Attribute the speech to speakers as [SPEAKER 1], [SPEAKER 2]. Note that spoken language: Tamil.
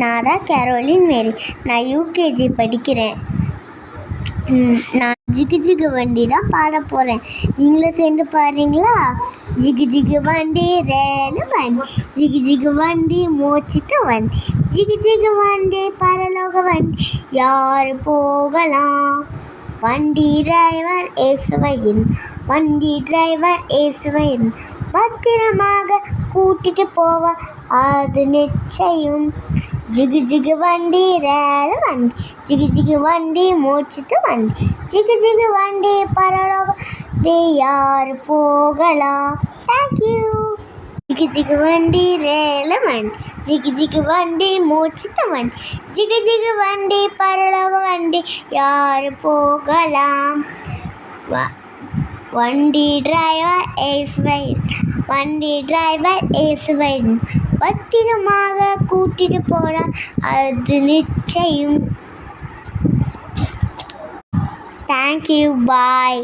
[SPEAKER 1] நான் தான் கேரோலின் மேரி. நான் யூகேஜி படிக்கிறேன். நான் ஜிகு ஜிகு வண்டி தான் பாட போகிறேன். நீங்களும் சேர்ந்து பாடுறீங்களா? ஜிகு ஜிகு வண்டி ரேலு வண்டி, ஜிகு ஜிகு வண்டி மோச்சித்த வண்டி, ஜிகு ஜிகு வண்டி பரலோக வண்டி, யார் போகலாம்? வண்டி டிரைவர் ஏசுவையின், வண்டி டிரைவர் ஏசுவையின், பத்திரமாக கூட்டிட்டு போவ அது நிச்சயம். ஜிகு ஜிகு வண்டி ரேல வண்டி, ஜிகு ஜிகு வண்டி மோச்சித்து வண்டி, ஜிகு ஜிகு வண்டி பரலோக யார் போகலாம்? தேங்க்யூ. ஜிகு ஜிகு வண்டி ரேல வண்டி, ஜிகு ஜிகு வண்டி மோச்சித்த வண்டி, ஜிகு ஜிகு வண்டி பரலோக வண்டி, யார் போகலாம்? வண்டி டிரைவர் ஏசுவையின், வண்டி டிரைவர் ஏசுவையின், பத்திரமாக கூட்டிட்டு போனால் அது நிச்சயம். தேங்க்யூ. பாய்.